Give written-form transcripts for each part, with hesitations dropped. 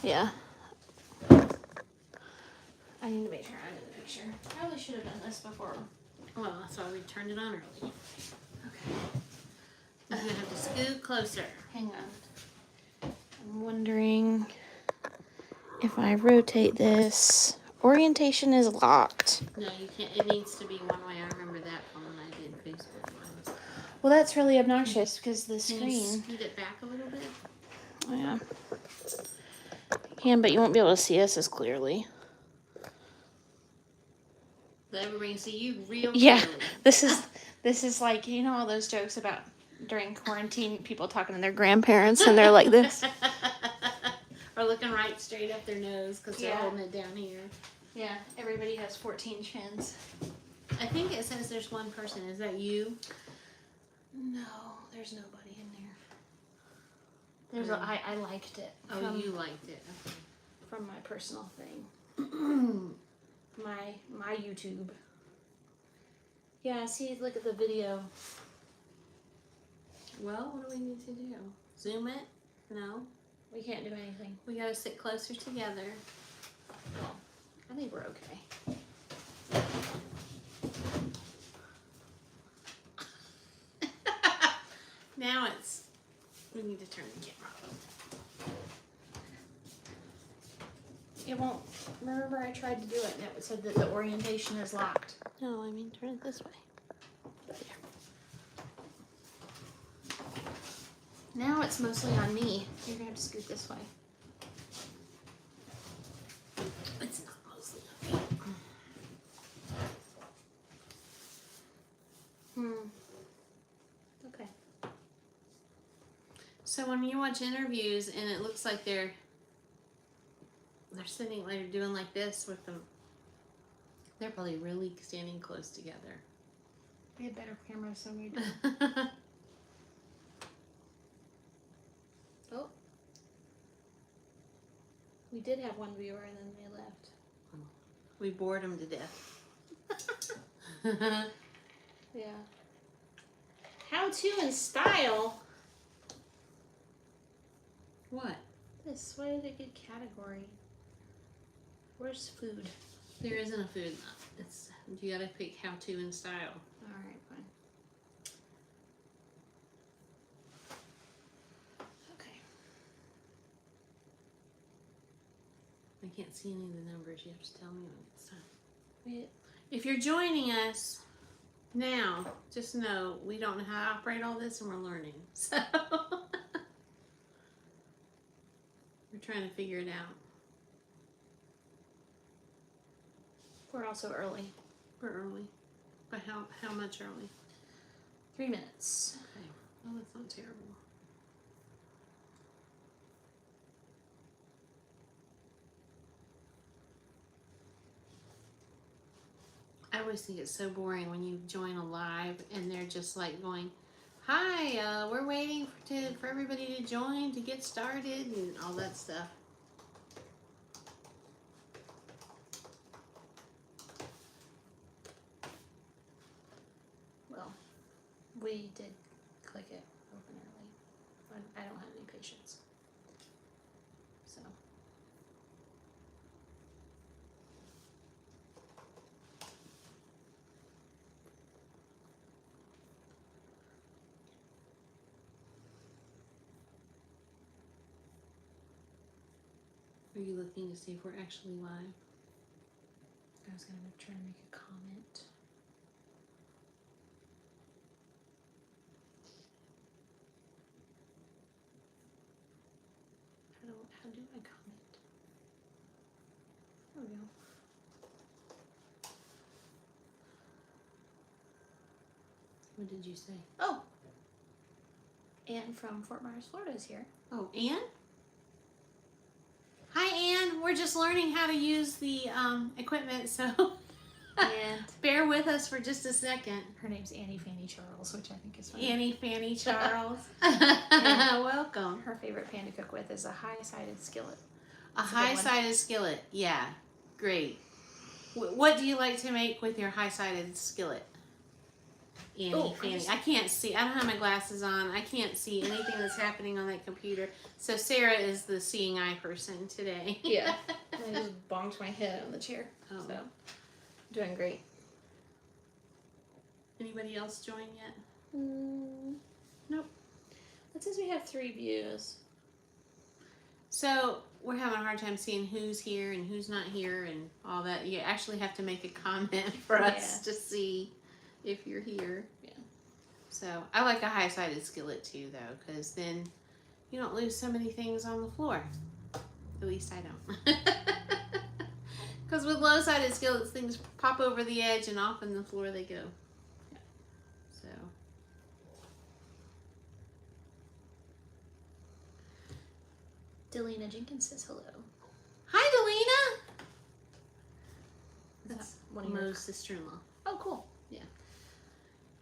Yeah. I need to make sure I'm in the picture. Probably should have done this before. Well, that's why we turned it on early. Okay. You're gonna have to scoot closer. Hang on. I'm wondering if I rotate this. Orientation is locked. No, you can't. It needs to be one way. I remember that from when I did Facebook Lives. Well, that's really obnoxious because the Can you screen. scoot it back a little bit? Oh, yeah. You can, but you won't be able to see us as clearly. Let everybody see you real Yeah, clearly. this is like, you know, all those jokes about during quarantine, people talking to their grandparents and they're like this. Or looking right straight up their nose because they're Yeah. holding it down here. Yeah, everybody has 14 chins. I think it says there's one person. Is that you? No, there's nobody in there. There's I liked it. Oh, you liked it. Okay. From my personal thing. my YouTube. Yeah, see, look at the video. Well, what do we need to do? Zoom it? No. We can't do anything. We gotta sit closer together. Well, I think we're okay. Now we need to turn the camera off. It won't. Remember, I tried to do it and it said that the orientation is locked. No, I mean turn it this way. Now it's mostly on me. You're gonna have to scoot this way. It's not mostly on me. Okay. So when you watch interviews and it looks like they're sitting, like they're doing like this with them, they're probably really standing close together. We have better cameras than we do. Oh. We did have one viewer and then they left. We bored them to death. Yeah. How to and style. What? This. Why did it get category? Where's food? There isn't a food. You gotta pick how to and style. Alright, fine. Okay. I can't see any of the numbers. You have to tell me when it's time. Wait. If you're joining us now, just know we don't know how to operate all this and we're learning. So we're trying to figure it out. We're also early. We're early. But how much early? 3 minutes. Okay. Oh, that's not terrible. I always think it's so boring when you join a live and they're just like going, "Hi, we're waiting for everybody to join to get started," and all that stuff. Well, we did click it open early. But I don't have any patience. So. Are you looking to see if we're actually live? I was going to try to make a comment. How do I comment? There we go. What did you say? Oh! Anne from Fort Myers, Florida is here. Oh, Anne? Hi, Anne. We're just learning how to use the equipment, so And bear with us for just a second. her name's Annie Fanny Charles, which I think is funny. Annie Fanny Charles. And welcome. her favorite pan to cook with is a high-sided skillet. A That's a good one. high-sided skillet. Yeah, great. What do you like to make with your high-sided skillet? Annie, Oh, Fanny. I can't see. I don't have my glasses on. I can't see anything that's happening on that computer. So Sarah is the seeing eye person today. Yeah. I just bonked my head on the chair. Oh. So, doing great. Anybody else join yet? Nope. It says we have 3 views. So we're having a hard time seeing who's here and who's not here and all that. You actually have to make a comment for us to see if you're here. Yeah. So I like a high-sided skillet too, though, because then you don't lose so many things on the floor. At least I don't. Because with low-sided skillets, things pop over the edge and off in the floor they go. Yeah. So. Delina Jenkins says hello. Hi, Delina! That's one That's of your... Mo's sister-in-law. Oh, cool. Yeah.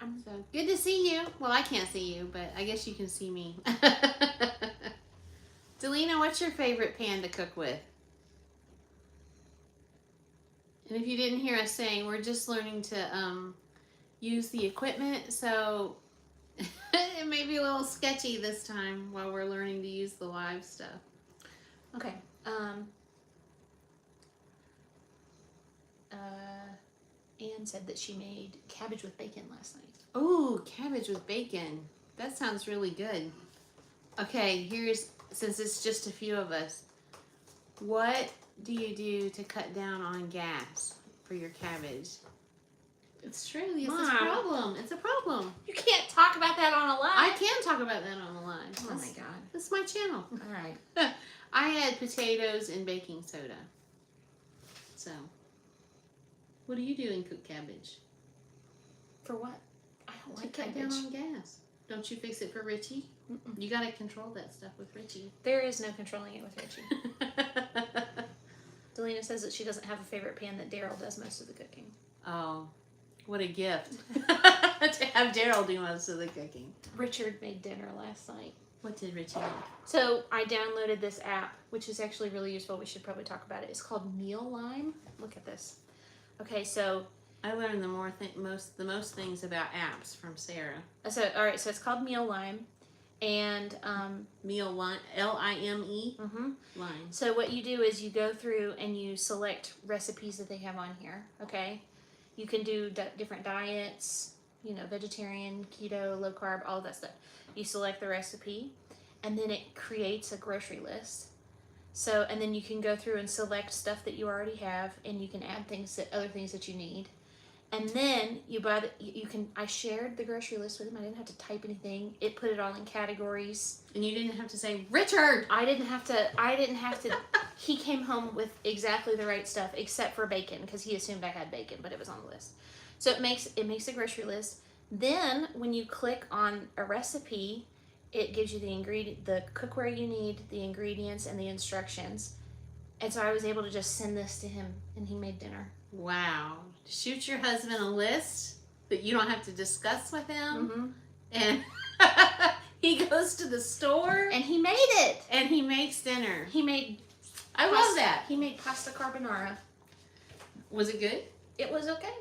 I'm So good to see you. Well, I can't see you, but I guess you can see me. Delina, what's your favorite pan to cook with? And if you didn't hear us saying, we're just learning to use the equipment, so it may be a little sketchy this time while we're learning to use the live stuff. Okay. Anne said that she made cabbage with bacon last night. Ooh, cabbage with bacon. That sounds really good. Okay, since it's just a few of us, what do you do to cut down on gas for your cabbage? It's true. It's a problem. It's a problem. You can't talk about that on a live. I can talk about that on the live. Oh my god. This is my channel. All right. I add potatoes and baking soda. So, what do you do in cooked cabbage? For what? I don't To like cut cabbage. down on gas. Don't you fix it for Richie? Mm-mm. You gotta control that stuff with Richie. There is no controlling it with Richie. Delina says that she doesn't have a favorite pan, that Daryl does most of the cooking. Oh, what a gift to have Daryl do most of the cooking. Richard made dinner last night. What did Richie do? So I downloaded this app, which is actually really useful. We should probably talk about it. It's called Meal Lime. Look at this. Okay, so I learned the most things about apps from Sarah. all right. So it's called Meal Lime, and Meal Lime, Lime, Lime. So what you do is you go through and you select recipes that they have on here. Okay, you can do different diets. You know, vegetarian, keto, low carb, all of that stuff. You select the recipe, and then it creates a grocery list. So, and then you can go through and select stuff that you already have, and you can add other things that you need. And then you buy I shared the grocery list with him. I didn't have to type anything. It put it all in categories. And you didn't have to say, Richard! I didn't have to. He came home with exactly the right stuff, except for bacon, because he assumed I had bacon, but it was on the list. So it makes a grocery list. Then when you click on a recipe, it gives you the cookware you need, the ingredients, and the instructions. And so I was able to just send this to him, and he made dinner. Wow. Shoot your husband a list that you don't have to discuss with him. Mm-hmm. And he goes to the store. And he made it. And he makes dinner. I love that. He made pasta carbonara. Was it good? It was okay.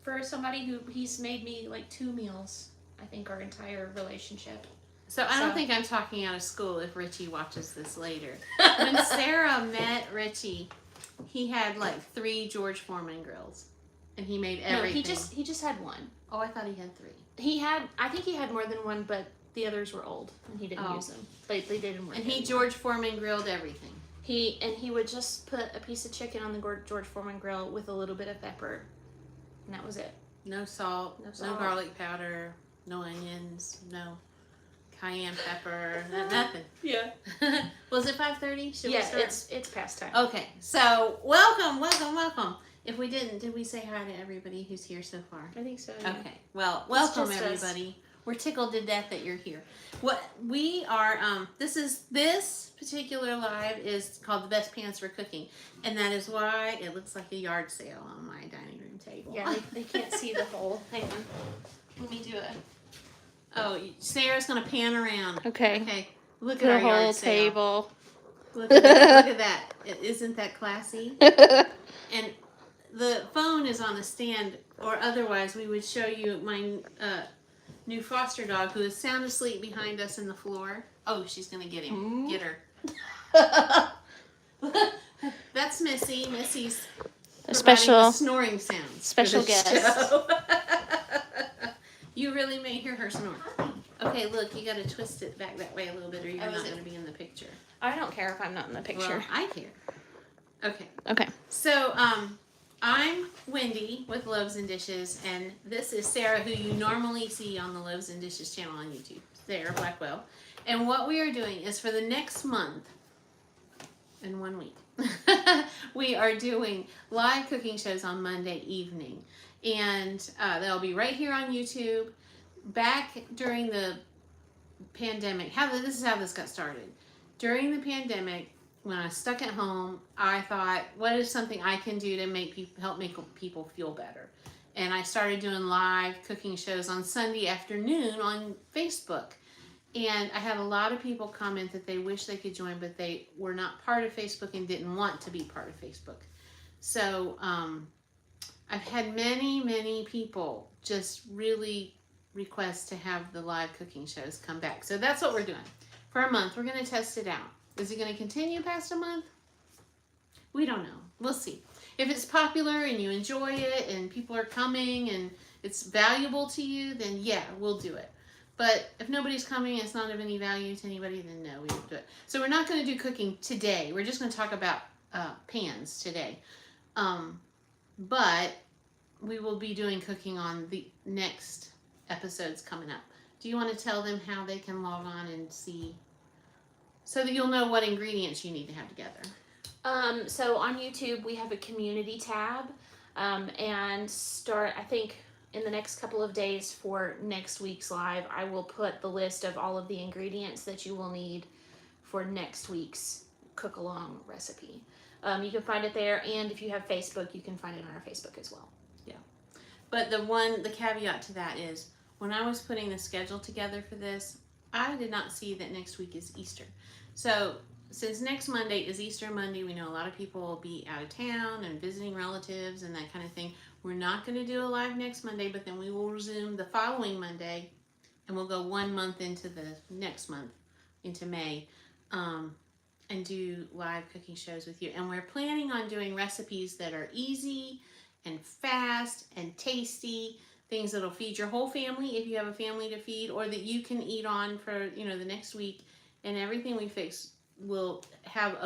For somebody he's made me like 2 meals, I think, our entire relationship. So I don't think I'm talking out of school if Richie watches this later. When Sarah met Richie, he had like 3 George Foreman grills. And he made everything. No, he just had 1. Oh, I thought he had 3. I think he had more than 1, but the others were old and he didn't use them. They didn't work. And he George Foreman grilled everything. He would just put a piece of chicken on the George Foreman grill with a little bit of pepper. And that was it. No salt, no garlic powder, no onions, no cayenne pepper, nothing. Yeah. Was it 5:30? Should we start? It's past time. Okay, so welcome. If we did we say hi to everybody who's here so far? I think so. Yeah. Okay, well, welcome just everybody. We're tickled to death that you're here. What we are, this particular live is called The Best Pans for Cooking, and that is why it looks like a yard sale on my dining room table. Yeah, they can't see the whole. Hang on. Let me do it. Oh, Sarah's gonna pan around. Okay. Okay. Look at The our yard whole sale. table. Look at that. Look at that. Isn't that classy? And the phone is on a stand, or otherwise we would show you my new foster dog who is sound asleep behind us in the floor. Oh, she's gonna get him. Get her. That's Missy. Missy's A providing the special snoring sounds. special for this guest. show. You really may hear her snore. Okay, look, you gotta twist it back that way a little bit, or you're not gonna be in the picture. I don't care if I'm not in the picture. Well, I care. Okay. Okay. So, I'm Wendy with Loaves and Dishes, and this is Sarah, who you normally see on the Loaves and Dishes channel on YouTube. Sarah Blackwell. And what we are doing is for the next month, in 1 week, we are doing live cooking shows on Monday evening. And they'll be right here on YouTube. Back during the pandemic, this is how this got started. During the pandemic, when I was stuck at home, I thought, what is something I can do to help make people feel better? And I started doing live cooking shows on Sunday afternoon on Facebook. And I had a lot of people comment that they wish they could join, but they were not part of Facebook and didn't want to be part of Facebook. So I've had many people just really request to have the live cooking shows come back. So that's what we're doing. For a month, we're going to test it out. Is it going to continue past a month? We don't know. We'll see. If it's popular and you enjoy it and people are coming and it's valuable to you, then yeah, we'll do it. But if nobody's coming and it's not of any value to anybody, then no, we won't do it. So we're not going to do cooking today. We're just going to talk about pans today. But we will be doing cooking on the next episodes coming up. Do you want to tell them how they can log on and see, so that you'll know what ingredients you need to have together? So on YouTube, we have a community tab, and I think in the next couple of days for next week's live, I will put the list of all of the ingredients that you will need for next week's cook along recipe. You can find it there, and if you have Facebook, you can find it on our Facebook as well. Yeah. But the caveat to that is, when I was putting the schedule together for this, I did not see that next week is Easter. So since next Monday is Easter Monday, we know a lot of people will be out of town and visiting relatives and that kind of thing. We're not going to do a live next Monday, but then we will resume the following Monday, and we'll go 1 month into the next month, into May, and do live cooking shows with you. And we're planning on doing recipes that are easy and fast and tasty, things that'll feed your whole family if you have a family to feed, or that you can eat on for, the next week. And everything we fix will have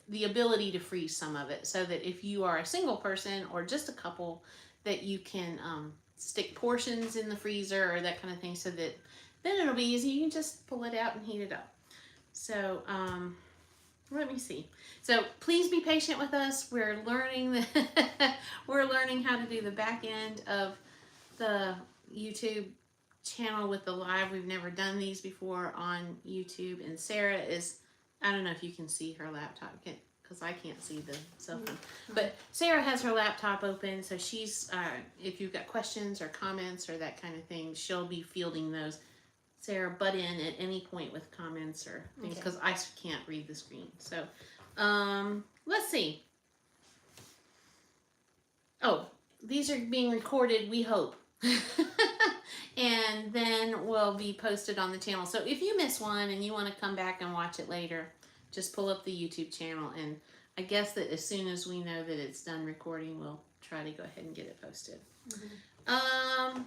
the ability to freeze some of it, so that if you are a single person or just a couple, that you can stick portions in the freezer or that kind of thing, so that then it'll be easy. You can just pull it out and heat it up. So let me see. So please be patient with us. We're learning we're learning how to do the back end of the YouTube channel with the live. We've never done these before on YouTube, and Sarah is, I don't know if you can see her laptop, because I can't see the cell phone. But Sarah has her laptop open, so she's, if you've got questions or comments or that kind of thing, she'll be fielding those. Sarah, butt in at any point with comments or things, because I can't read the screen. So, let's see. Oh, these are being recorded, we hope. And then will be posted on the channel. So if you miss one and you want to come back and watch it later, just pull up the YouTube channel, and I guess that as soon as we know that it's done recording, we'll try to go ahead and get it posted. I'm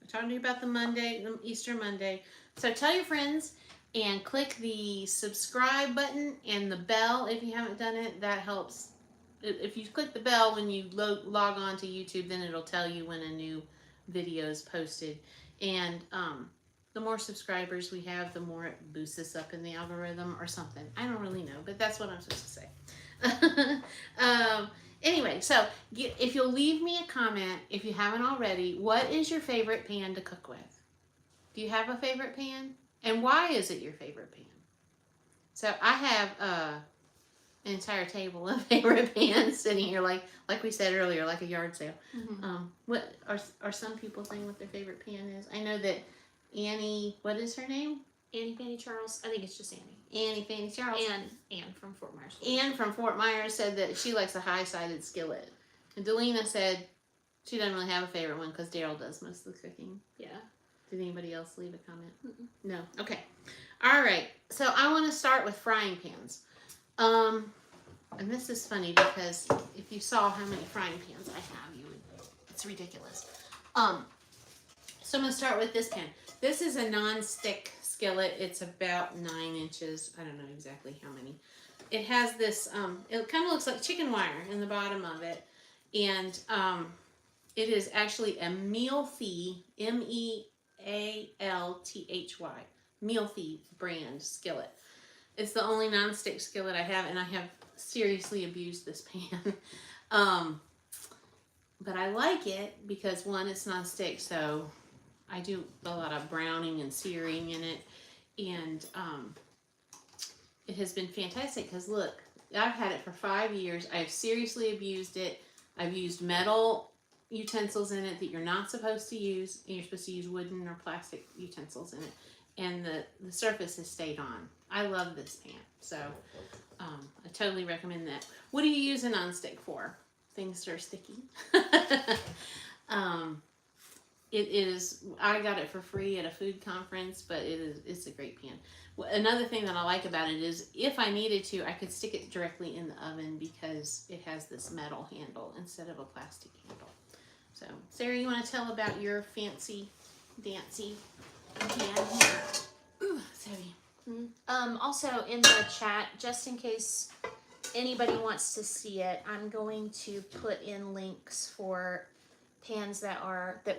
talking to you about the Easter Monday. So tell your friends and click the subscribe button and the bell if you haven't done it. That helps. If you click the bell when you log on to YouTube, then it'll tell you when a new video is posted. And the more subscribers we have, the more it boosts us up in the algorithm or something. I don't really know, but that's what I'm supposed to say. Anyway, so if you'll leave me a comment, if you haven't already, what is your favorite pan to cook with? Do you have a favorite pan? And why is it your favorite pan? So I have an entire table of favorite pans sitting here, like we said earlier, like a yard sale. What are some people saying what their favorite pan is? I know that Annie, what is her name? Annie Fanny Charles. I think it's just Annie. Annie Fanny Charles. Anne from Fort Myers. Anne from Fort Myers said that she likes a high-sided skillet. And Delina said she doesn't really have a favorite one because Daryl does most of the cooking. Yeah. Did anybody else leave a comment? No. Okay. All right. So I want to start with frying pans. And this is funny because if you saw how many frying pans I have, you would. It's ridiculous. So I'm gonna start with this pan. This is a non-stick skillet. It's about 9 inches. I don't know exactly how many. It has this. It kind of looks like chicken wire in the bottom of it, and it is actually a Mealthy, Mealthy, Mealthy brand skillet. It's the only non-stick skillet I have, and I have seriously abused this pan. But I like it because, one, it's non-stick, so I do a lot of browning and searing in it, and it has been fantastic because, look, I've had it for 5 years. I've seriously abused it. I've used metal utensils in it that you're not supposed to use. You're supposed to use wooden or plastic utensils in it, and the surface has stayed on. I love this pan, so I totally recommend that. What do you use a nonstick for? Things that are sticky. It is. I got it for free at a food conference, but it's a great pan. Another thing that I like about it is if I needed to, I could stick it directly in the oven because it has this metal handle instead of a plastic handle. So, Sarah, you want to tell about your fancy, dancy pan here? Ooh, sorry. Also in the chat, just in case anybody wants to see it, I'm going to put in links for pans that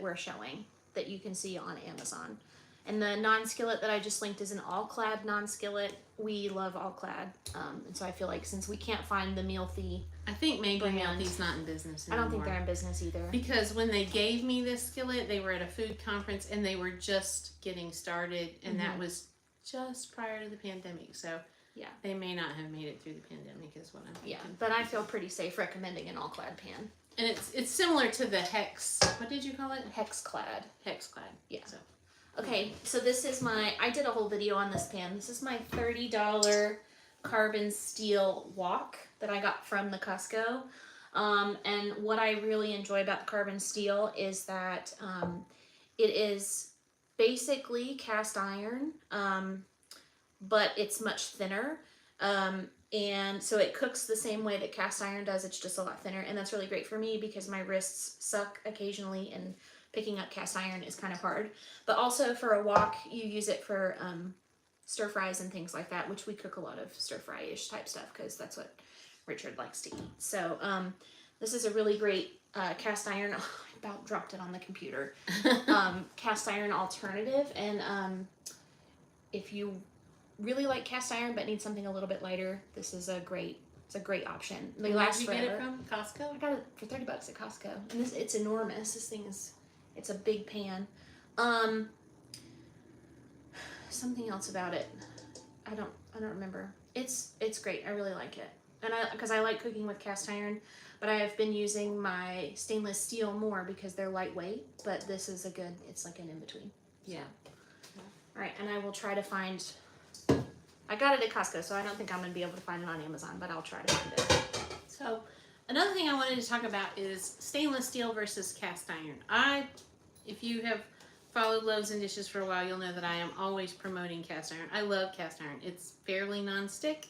we're showing that you can see on Amazon. And the non-skillet that I just linked is an all-clad non-skillet. We love all-clad, and so I feel like since we can't find the Mealthy, I think maybe brand, Mealthy's not in business anymore. I don't think they're in business either. Because when they gave me this skillet, they were at a food conference and they were just getting started, and that was just prior to the pandemic. So yeah, they may not have made it through the pandemic, is what I'm thinking. Yeah, but I feel pretty safe recommending an all-clad pan. And it's similar to the Hex. What did you call it? Hex-clad. Hex-clad. Yeah. So. Okay, so this is I did a whole video on this pan. This is my $30 carbon steel wok that I got from the Costco. And what I really enjoy about the carbon steel is that it is basically cast iron, but it's much thinner. And so it cooks the same way that cast iron does, it's just a lot thinner. And that's really great for me because my wrists suck occasionally and picking up cast iron is kind of hard. But also for a wok, you use it for stir fries and things like that, which we cook a lot of stir fry-ish type stuff because that's what Richard likes to eat. So this is a really great cast iron. Oh, I about dropped it on the computer. Cast iron alternative. And if you really like cast iron but need something a little bit lighter, this is a great option. They last forever. Where did you get it from? Costco? I got it for $30 at Costco. And it's enormous. This thing it's a big pan. Something else about it. I don't remember. It's great. I really like it. And because I like cooking with cast iron, but I have been using my stainless steel more because they're lightweight, but this is it's like an in-between. Yeah. So. All right, and I will try to find, I got it at Costco, so I don't think I'm going to be able to find it on Amazon, but I'll try to find it. So another thing I wanted to talk about is stainless steel versus cast iron. If you have followed Loaves and Dishes for a while, you'll know that I am always promoting cast iron. I love cast iron. It's fairly non-stick.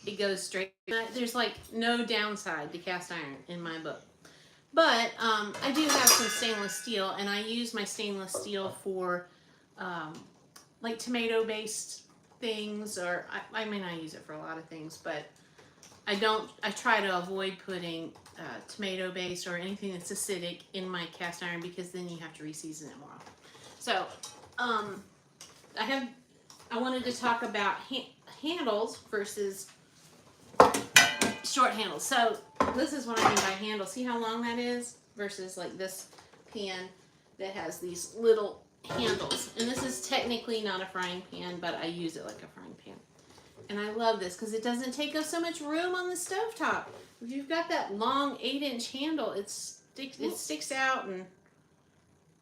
It goes straight. There's like no downside to cast iron in my book. But I do have some stainless steel, and I use my stainless steel for like tomato-based things, or I may not use it for a lot of things, but I try to avoid putting tomato-based or anything that's acidic in my cast iron because then you have to reseason it more often. So I wanted to talk about handles versus short handles. So this is what I mean by handle. See how long that is versus like this pan that has these little handles. And this is technically not a frying pan, but I use it like a frying pan. And I love this because it doesn't take up so much room on the stovetop. If you've got that long 8-inch handle, it sticks out and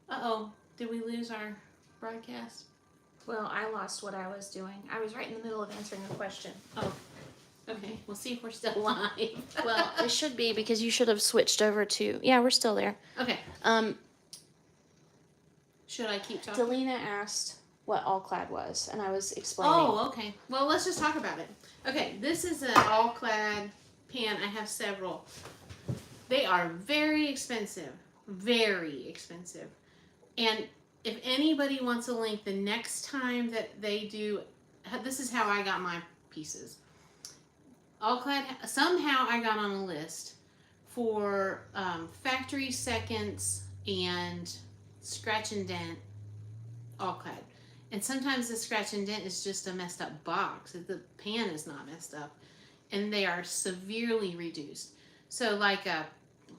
uh-oh, did we lose our broadcast? Well, I lost what I was doing. I was right in the middle of answering a question. Oh, Okay, we'll see if we're still live. Well, it should be because you should have switched over to. Yeah, we're still there. Okay. Should I keep talking? Delina asked what all clad was, and I was explaining. Oh, okay. Well, let's just talk about it. Okay, this is an all clad pan. I have several. They are very expensive. Very expensive. And if anybody wants a link the next time that they do, this is how I got my pieces. All clad, somehow I got on a list for factory seconds and scratch and dent all clad. And sometimes the scratch and dent is just a messed up box. The pan is not messed up. And they are severely reduced. So like a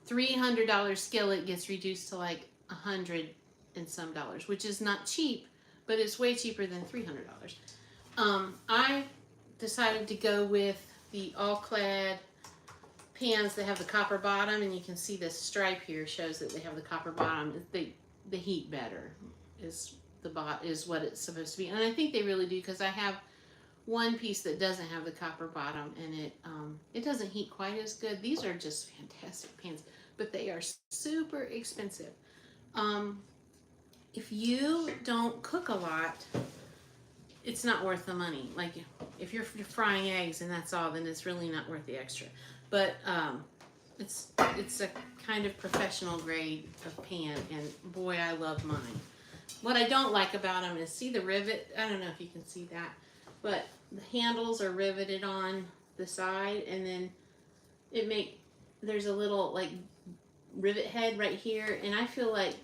$300 skillet gets reduced to like $100 and some dollars, which is not cheap, but it's way cheaper than $300. I decided to go with the all clad pans that have the copper bottom, and you can see this stripe here shows that they have the copper bottom. The heat better is what it's supposed to be, and I think they really do, because I have one piece that doesn't have the copper bottom, and it doesn't heat quite as good. These are just fantastic pans, but they are super expensive. If you don't cook a lot, it's not worth the money. Like if you're frying eggs and that's all, then it's really not worth the extra. But it's a kind of professional grade of pan, and boy, I love mine. What I don't like about them is, see the rivet? I don't know if you can see that, but the handles are riveted on the side, and then there's a little like rivet head right here, and I feel like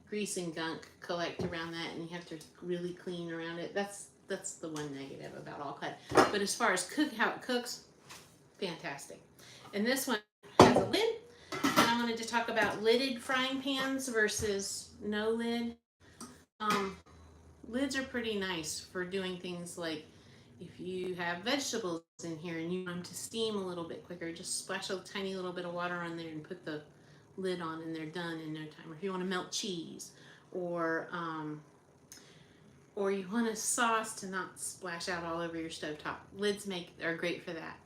grease and gunk collect around that, and you have to really clean around it. That's the one negative about all clad. But as far as how it cooks, fantastic. And this one has a lid, and I wanted to talk about lidded frying pans versus no lid. Lids are pretty nice for doing things like if you have vegetables in here and you want them to steam a little bit quicker, just splash a tiny little bit of water on there and put the lid on, and they're done in no time. Or if you want to melt cheese, or you want a sauce to not splash out all over your stovetop, lids are great for that.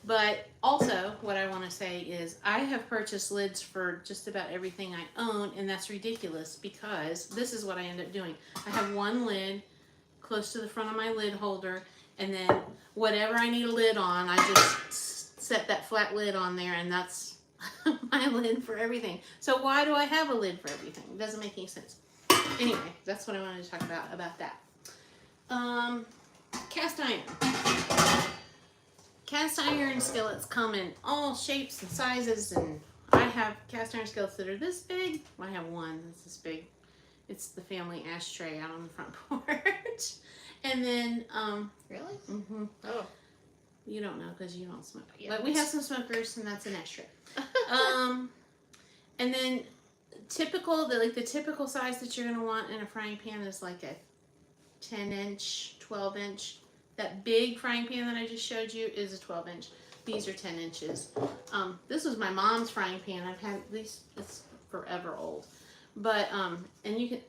But also, what I want to say is I have purchased lids for just about everything I own, and that's ridiculous, because this is what I end up doing. I have one lid close to the front of my lid holder, and then whatever I need a lid on, I just set that flat lid on there, and that's my lid for everything. So why do I have a lid for everything? It doesn't make any sense. Anyway, that's what I wanted to talk about that. Cast iron. Cast iron skillets come in all shapes and sizes, and I have cast iron skillets that are this big. I have one that's this big. It's the family ashtray out on the front porch. And then, Really? Mm-hmm. Oh. You don't know because you don't smoke. Yeah, but we have some smokers, and that's an ashtray. And then the typical size that you're going to want in a frying pan is like a 10-inch, 12-inch. That big frying pan that I just showed you is a 12-inch. These are 10 inches. This was my mom's frying pan. I've had these, it's forever old. But, and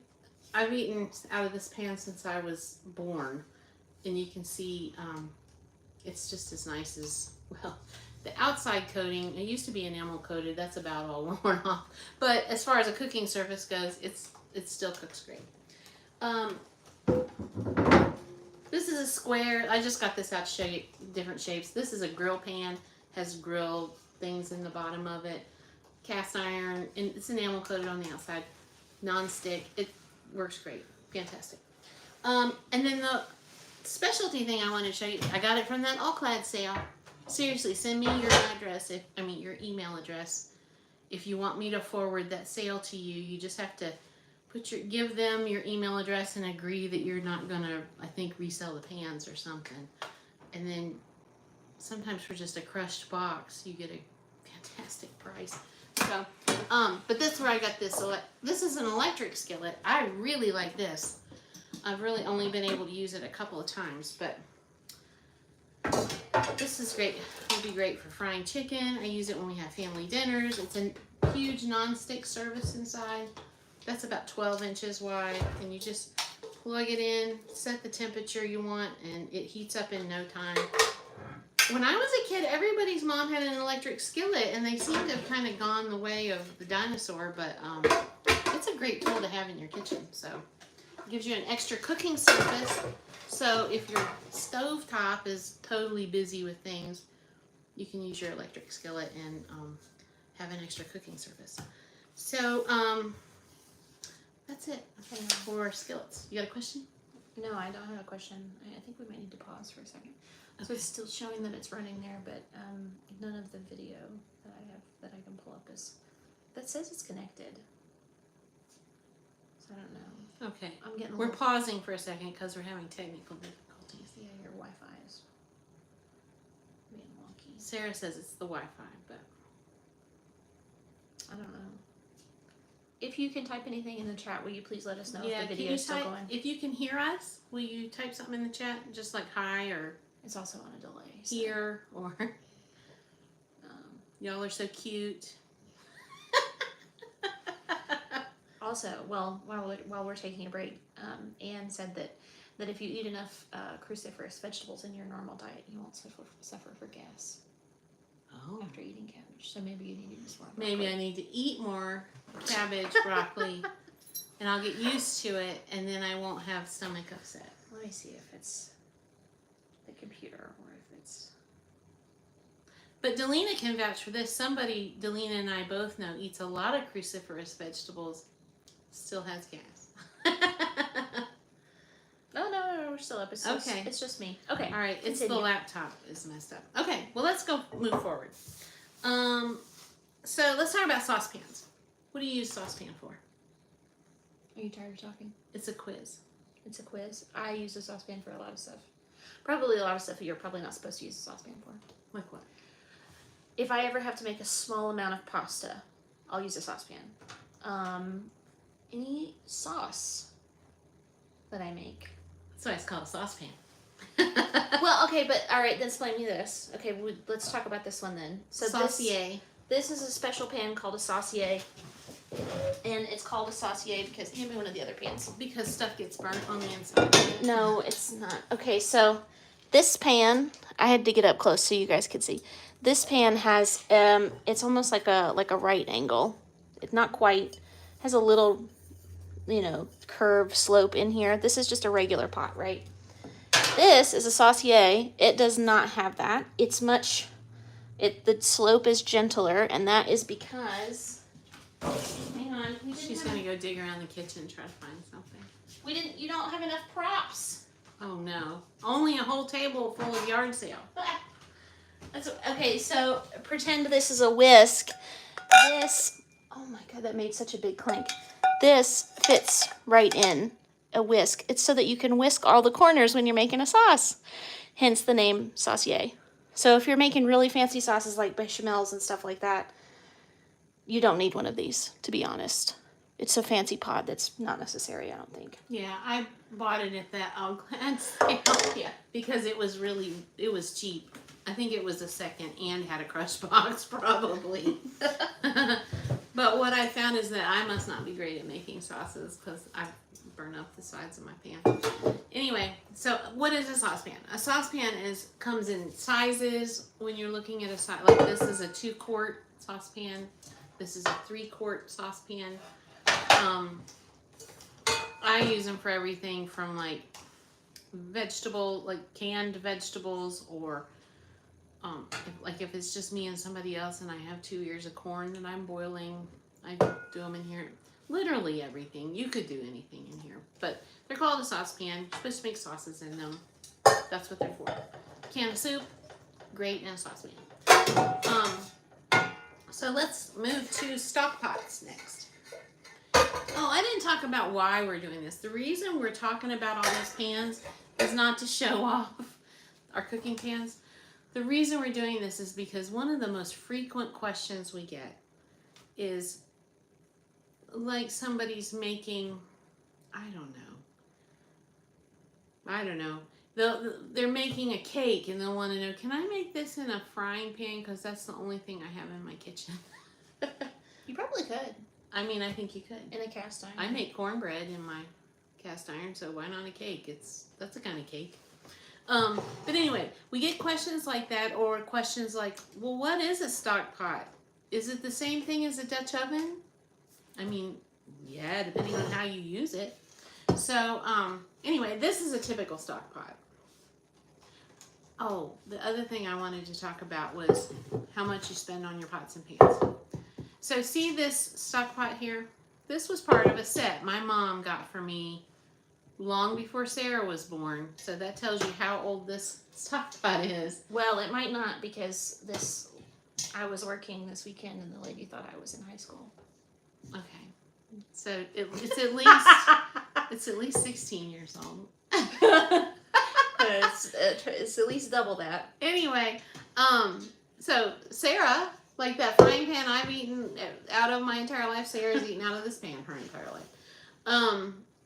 I've eaten out of this pan since I was born. And you can see, it's just as nice as, well, the outside coating, it used to be enamel coated. That's about all worn off. But as far as a cooking surface goes, it still cooks great. This is a square. I just got this out to show you different shapes. This is a grill pan, has grill things in the bottom of it. Cast iron, and it's enamel coated on the outside. Non-stick. It works great. Fantastic. And then the specialty thing I want to show you, I got it from that all clad sale. Seriously, send me your address, your email address. If you want me to forward that sale to you, you just have to give them your email address and agree that you're not gonna, I think, resell the pans or something. And then sometimes for just a crushed box, you get a fantastic price. So, but that's where I got this. So this is an electric skillet. I really like this. I've really only been able to use it a couple of times, but this is great. It would be great for frying chicken. I use it when we have family dinners. It's a huge non-stick service inside. That's about 12 inches wide, and you just plug it in, set the temperature you want, and it heats up in no time. When I was a kid, everybody's mom had an electric skillet, and they seem to have kind of gone the way of the dinosaur, but it's a great tool to have in your kitchen. So it gives you an extra cooking surface. So if your stove top is totally busy with things, you can use your electric skillet and have an extra cooking surface. So that's it for skillets. You got a question? No, I don't have a question. I think we might need to pause for a second. Okay. So it's still showing that it's running there, but none of the video that I have that I can pull up that says it's connected. So I don't know. Okay. I'm getting We're pausing for a second because we're having technical difficulties. Yeah, your Wi-Fi is being wonky. Sarah says it's the Wi-Fi, but I don't know. If you can type anything in the chat, will you please let us know yeah, if the video is still going? if you can hear us, will you type something in the chat, just like hi or It's also on a delay. So, here or y'all are so cute. Also, well, while we're taking a break, Anne said that if you eat enough cruciferous vegetables in your normal diet, you won't suffer for gas Oh. after eating cabbage. So maybe you need to eat more. Maybe I need to eat more cabbage, broccoli, and I'll get used to it, and then I won't have stomach upset. Let me see if it's the computer or if it's. But Delina can vouch for this. Somebody Delina and I both know eats a lot of cruciferous vegetables, still has gas. No, we're still up. It's just, Okay. It's just me. Okay. All right, it's Continue. the laptop is messed up. Okay, well let's go move forward. So let's talk about saucepans. What do you use saucepan for? Are you tired of talking? It's a quiz. It's a quiz. I use a saucepan for a lot of stuff. Probably a lot of stuff you're probably not supposed to use a saucepan for. Like what? If I ever have to make a small amount of pasta, I'll use a saucepan. Any sauce that I make. That's why it's called a saucepan. Well, okay, but all right, then explain me this. Okay, let's talk about this one then. So saucier. This is a special pan called a saucier, and it's called a saucier because hand me one of the other pans. Because stuff gets burnt on the inside. No, it's not. Okay, so this pan, I had to get up close so you guys could see. This pan has it's almost like a right angle. It's not quite. Has a little, curve slope in here. This is just a regular pot, right? This is a saucier. It does not have that. It's the slope is gentler, and that is because, hang on. She's going to go dig around the kitchen and try to find something. You don't have enough props. Oh no. Only a whole table full of yard sale. Okay, so pretend this is a whisk. Oh my God, that made such a big clink. This fits right in a whisk. It's so that you can whisk all the corners when you're making a sauce. Hence the name saucier. So if you're making really fancy sauces like bechamels and stuff like that, you don't need one of these, to be honest. It's a fancy pot that's not necessary, I don't think. Yeah, I bought it at that All Glad sale. Yeah. Because it was cheap. I think it was a second and had a crush box, probably. But what I found is that I must not be great at making sauces because I burn up the sides of my pan. Anyway, so what is a saucepan? A saucepan comes in sizes. When you're looking at a size, like this is a 2-quart saucepan. This is a 3-quart saucepan. I use them for everything from like canned vegetables, or if it's just me and somebody else and I have 2 ears of corn that I'm boiling, I do them in here. Literally everything. You could do anything in here, but they're called a saucepan. You're supposed to make sauces in them. That's what they're for. Can of soup, great, and a saucepan. So let's move to stock pots next. Oh, I didn't talk about why we're doing this. The reason we're talking about all these pans is not to show off our cooking pans. The reason we're doing this is because one of the most frequent questions we get is like somebody's making, I don't know. They're making a cake and they'll want to know, can I make this in a frying pan? Because that's the only thing I have in my kitchen. You probably could. I mean, I think you could. In a cast iron. I make cornbread in my cast iron, so why not a cake? That's a kind of cake. But anyway, we get questions like that, or questions like, well, what is a stock pot? Is it the same thing as a Dutch oven? I mean, yeah, depending on how you use it. So, anyway, this is a typical stock pot. Oh, the other thing I wanted to talk about was how much you spend on your pots and pans. So see this stock pot here? This was part of a set my mom got for me long before Sarah was born. So that tells you how old this stock pot is. Well, it might not, because I was working this weekend and the lady thought I was in high school. Okay. So it's at least 16 years old. It's at least double that. Anyway, so Sarah, like that frying pan I've eaten out of my entire life, Sarah's eaten out of this pan her entire life.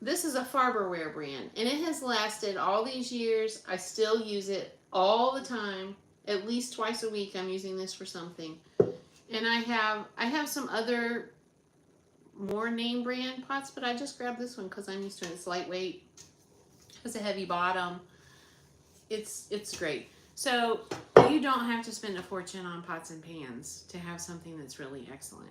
This is a Farberware brand, and it has lasted all these years. I still use it all the time. At least twice a week I'm using this for something. And I have some other more name brand pots, but I just grabbed this one because I'm used to it. It's lightweight, has a heavy bottom. It's great. So you don't have to spend a fortune on pots and pans to have something that's really excellent.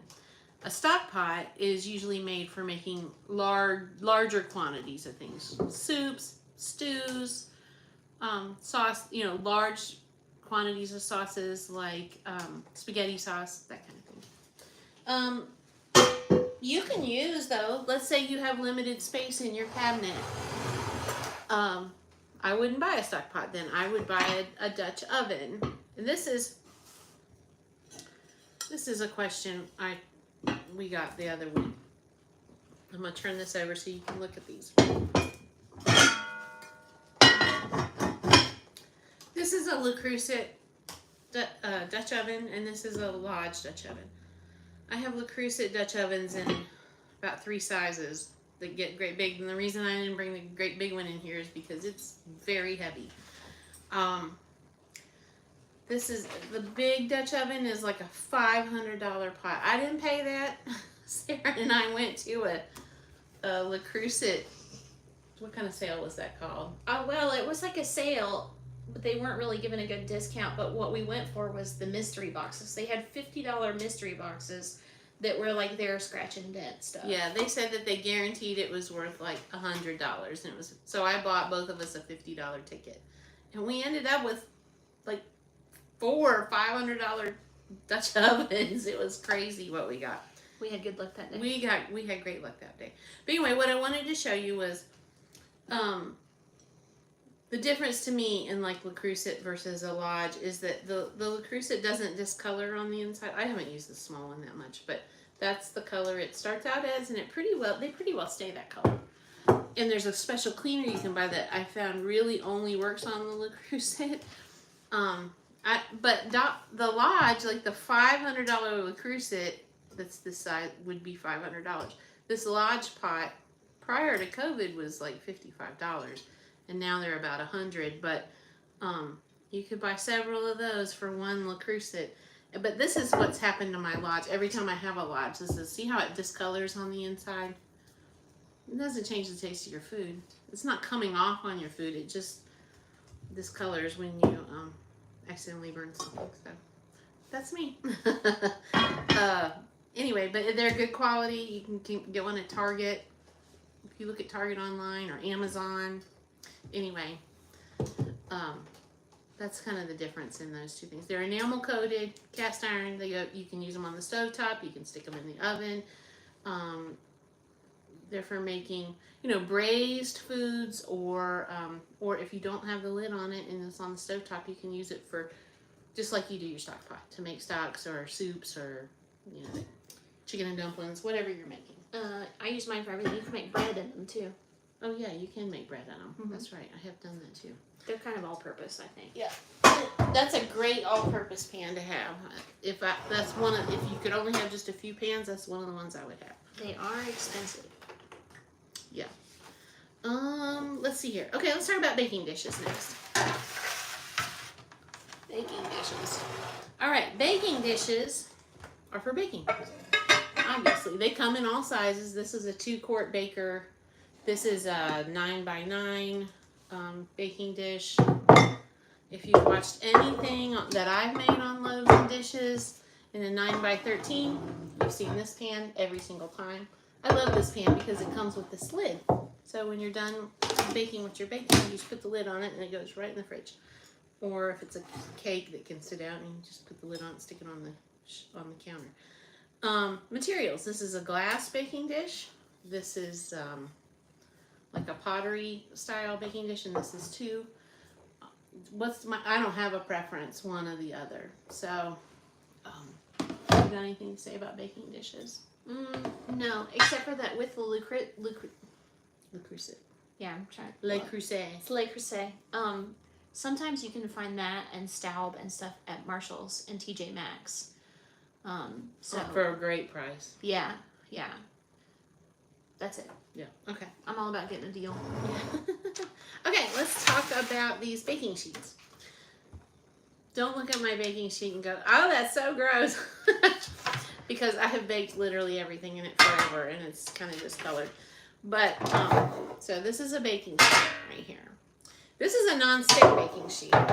A stock pot is usually made for making larger quantities of things. Soups, stews, sauce, large quantities of sauces like spaghetti sauce, that kind of thing. You can use, though, let's say you have limited space in your cabinet. I wouldn't buy a stock pot then. I would buy a Dutch oven. And this is a question we got the other week. I'm going to turn this over so you can look at these. This is a Le Creuset Dutch oven, and this is a Lodge Dutch oven. I have Le Creuset Dutch ovens in about 3 sizes that get great big, and the reason I didn't bring the great big one in here is because it's very heavy. This is the big Dutch oven is like a $500 pot. I didn't pay that. Sarah and I went to a Le Creuset. What kind of sale was that called? Well, it was like a sale, but they weren't really giving a good discount. But what we went for was the mystery boxes. They had $50 mystery boxes that were like their scratch and dent stuff. Yeah, they said that they guaranteed it was worth like $100, and it was. So I bought both of us a $50 ticket, and we ended up with like $400 or $500 Dutch ovens. It was crazy what we got. We had good luck that day. We had great luck that day. But anyway, what I wanted to show you was the difference to me in like Le Creuset versus a Lodge is that the Le Creuset doesn't discolor on the inside. I haven't used the small one that much, but that's the color it starts out as, and they pretty well stay that color. And there's a special cleaner you can buy that I found really only works on the Le Creuset. But the Lodge, like the $500 Le Creuset, that's this size, would be $500. This Lodge pot prior to COVID was like $55, and now they're about $100. But you could buy several of those for one Le Creuset. But this is what's happened to my Lodge. Every time I have a Lodge, see how it discolors on the inside? It doesn't change the taste of your food. It's not coming off on your food. It just discolors when you accidentally burn something. So that's me. Anyway, but they're good quality. You can get one at Target. If you look at Target online or Amazon. Anyway, that's kind of the difference in those two things. They're enamel coated, cast iron. You can use them on the stovetop. You can stick them in the oven. They're for making, braised foods, or if you don't have the lid on it and it's on the stovetop, you can use it for, just like you do your stock pot, to make stocks or soups or, chicken and dumplings, whatever you're making. I use mine for everything. You can make bread in them too. Oh yeah, you can make bread in them. Mm-hmm. That's right. I have done that too. They're kind of all-purpose, I think. Yeah, that's a great all-purpose pan to have. If you could only have just a few pans, that's one of the ones I would have. They are expensive. Yeah. Let's see here. Okay, let's talk about baking dishes next. Baking dishes. All right, baking dishes are for baking. Obviously, they come in all sizes. This is a 2-quart baker. This is a 9x9 baking dish. if you've watched anything that I've made on loaves and dishes in a 9x13, you've seen this pan every single time. I love this pan because it comes with this lid. So when you're done baking what you're baking, you just put the lid on it and it goes right in the fridge. Or if it's a cake that can sit out, you just put the lid on it, stick it on the counter. Materials. This is a glass baking dish. This is like a pottery style baking dish, and this is too. I don't have a preference, one or the other. So, you got anything to say about baking dishes? No, except for that with the Le Creuset. Yeah, I'm trying. Le Creuset. It's Le Creuset. Sometimes you can find that and Staub and stuff at Marshall's and TJ Maxx. So for a great price. Yeah. That's it. Yeah. Okay. I'm all about getting a deal. Okay, let's talk about these baking sheets. Don't look at my baking sheet and go, "Oh, that's so gross," because I have baked literally everything in it forever, and it's kind of discolored. But so this is a baking sheet right here. This is a non-stick baking sheet. I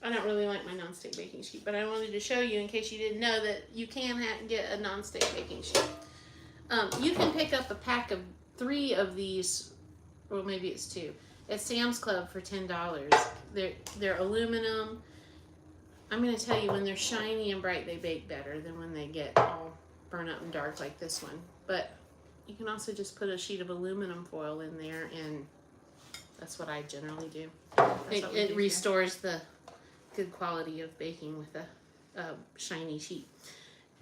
don't really like my non-stick baking sheet, but I wanted to show you in case you didn't know that you can get a non-stick baking sheet. You can pick up a pack of 3 of these, or maybe it's 2, at Sam's Club for $10. They're aluminum. I'm going to tell you, when they're shiny and bright, they bake better than when they get all burnt up and dark like this one. But you can also just put a sheet of aluminum foil in there, and that's what I generally do. It restores the good quality of baking with a shiny sheet.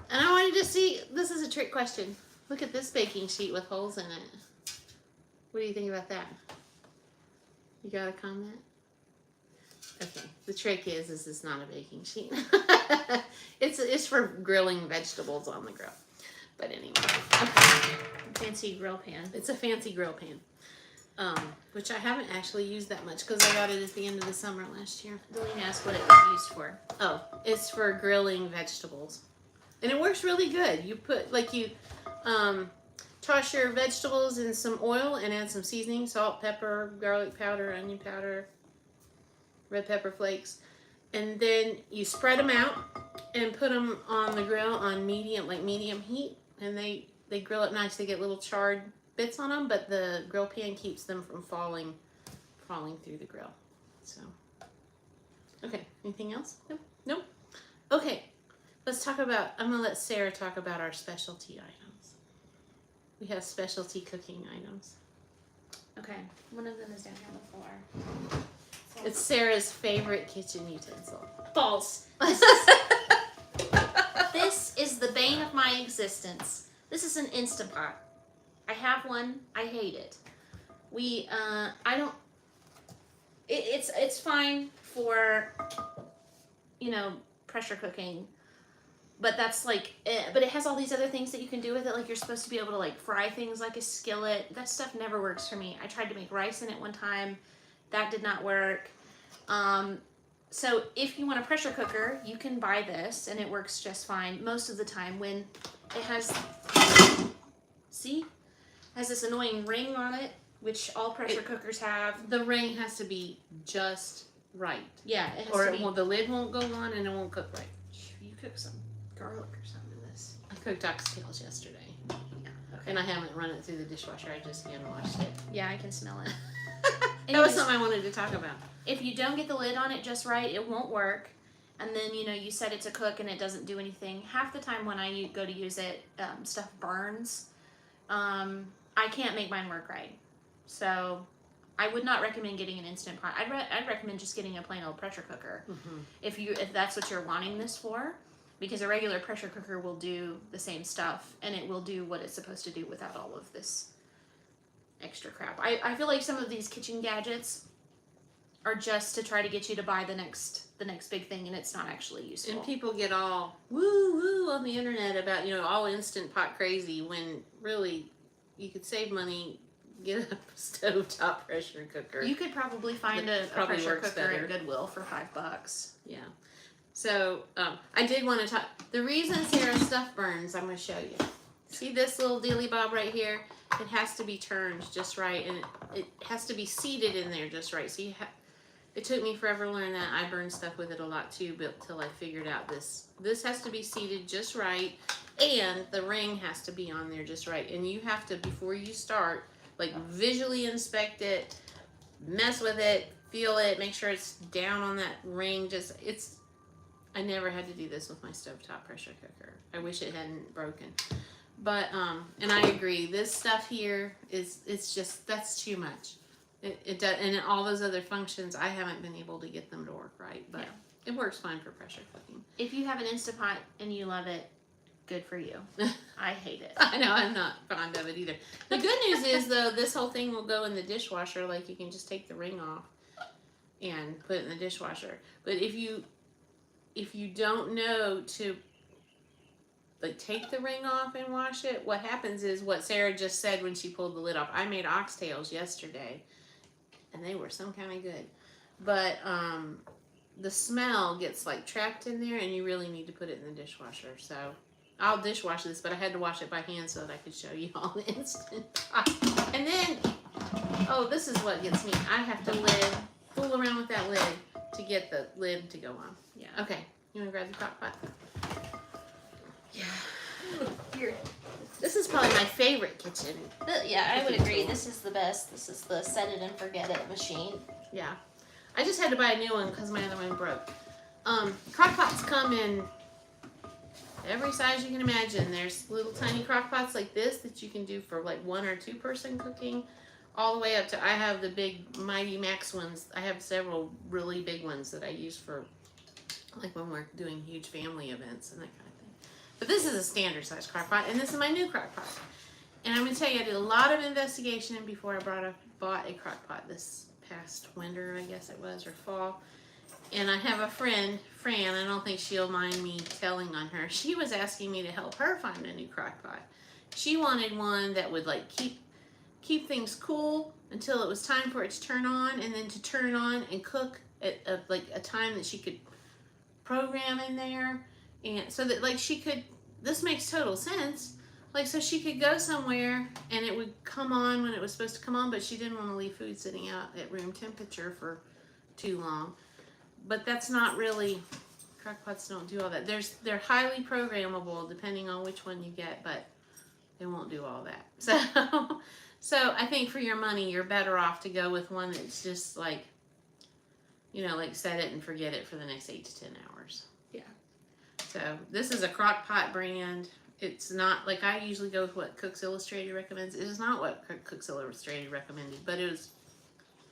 And I wanted to see, this is a trick question. Look at this baking sheet with holes in it. What do you think about that? You got a comment? Okay, the trick is it's not a baking sheet. It's for grilling vegetables on the grill. But anyway, okay. Fancy grill pan. It's a fancy grill pan, which I haven't actually used that much because I got it at the end of the summer last year. Delaney asked what it was used for. Oh, it's for grilling vegetables. And it works really good. You put, toss your vegetables in some oil and add some seasoning, salt, pepper, garlic powder, onion powder, red pepper flakes. And then you spread them out and put them on the grill on medium heat. And they grill it nice. They get little charred bits on them, but the grill pan keeps them from falling through the grill. So, okay, anything else? Nope. Okay, let's talk about, I'm going to let Sarah talk about our specialty items. We have specialty cooking items. Okay, one of them is down here on the floor. So It's Sarah's favorite kitchen utensil. false. This is the bane of my existence. This is an Instant Pot. I have one. I hate it. It's fine for, pressure cooking. But that's but it has all these other things that you can do with it. Like, you're supposed to be able to fry things like a skillet. That stuff never works for me. I tried to make rice in it one time. That did not work. So if you want a pressure cooker, you can buy this and it works just fine most of the time. When it has this annoying ring on it, which all pressure cookers have. The ring has to be just right. Yeah, it has Or to be. the lid won't go on and it won't cook right. You cook some garlic or something in this. I cooked oxtails yesterday. Yeah. Okay. And I haven't run it through the dishwasher. I just hand washed it. Yeah, I can smell it. That was something I wanted to talk about. If you don't get the lid on it just right, it won't work. And then, you set it to cook and it doesn't do anything. Half the time when I go to use it, stuff burns. I can't make mine work right. So I would not recommend getting an Instant Pot. I'd recommend just getting a plain old pressure cooker. Mm-hmm. If that's what you're wanting this for. Because a regular pressure cooker will do the same stuff. And it will do what it's supposed to do without all of this extra crap. I feel like some of these kitchen gadgets are just to try to get you to buy the next big thing, and it's not actually useful. And people get all woo on the internet about, all Instant Pot crazy, when really you could save money, get a stovetop pressure cooker. You could probably find a pressure cooker at Goodwill for $5. Yeah. So I did want to talk. The reason Sarah's stuff burns, I'm going to show you. See this little dilly bob right here? It has to be turned just right, and it has to be seated in there just right. So It took me forever to learn that. I burned stuff with it a lot too, but till I figured out this. This has to be seated just right, and the ring has to be on there just right. And you have to, before you start, like visually inspect it, mess with it, feel it, make sure it's down on that ring. I never had to do this with my stovetop pressure cooker. I wish it hadn't broken. But, and I agree, this stuff here that's too much. It does, and all those other functions, I haven't been able to get them to work right, but it works fine for pressure cooking. If you have an Instapot and you love it, good for you. I hate it. I know, I'm not fond of it either. The good news is, though, this whole thing will go in the dishwasher. Like, you can just take the ring off and put it in the dishwasher. But if you don't know to, like, take the ring off and wash it, what happens is what Sarah just said when she pulled the lid off. I made oxtails yesterday, and they were some kind of good. But the smell gets, like, trapped in there, and you really need to put it in the dishwasher. So I'll dishwash this, but I had to wash it by hand so that I could show you all the Instant Pot. And then, oh, this is what gets me. I have to fool around with that lid to get the lid to go on. Yeah. Okay, you want to grab the crock pot? Yeah. Here. This is probably my favorite kitchen. Yeah, I would agree. This is the best. This is the set it and forget it machine. Yeah. I just had to buy a new one because my other one broke. Crock pots come in every size you can imagine. There's little tiny crock pots like this that you can do for like 1 or 2 person cooking, all the way up to, I have the big Mighty Max ones. I have several really big ones that I use for like when we're doing huge family events and that kind of thing. But this is a standard size crock pot, and this is my new crock pot. And I'm going to tell you, I did a lot of investigation before I bought a crock pot this past winter, I guess it was, or fall. And I have a friend, Fran, I don't think she'll mind me telling on her. She was asking me to help her find a new crock pot. She wanted one that would like keep things cool until it was time for it to turn on, and then to turn on and cook at a time that she could program in there, and so that like she could, this makes total sense, like so she could go somewhere and it would come on when it was supposed to come on, but she didn't want to leave food sitting out at room temperature for too long. But that's not really, crock pots don't do all that. They're highly programmable depending on which one you get, but they won't do all that. So I think for your money, you're better off to go with one that's just like, you know, like set it and forget it for the next 8 to 10 hours. Yeah. So this is a crock pot brand. It's not, like I usually go with what Cooks Illustrated recommends. It is not what Cooks Illustrated recommended, but it was,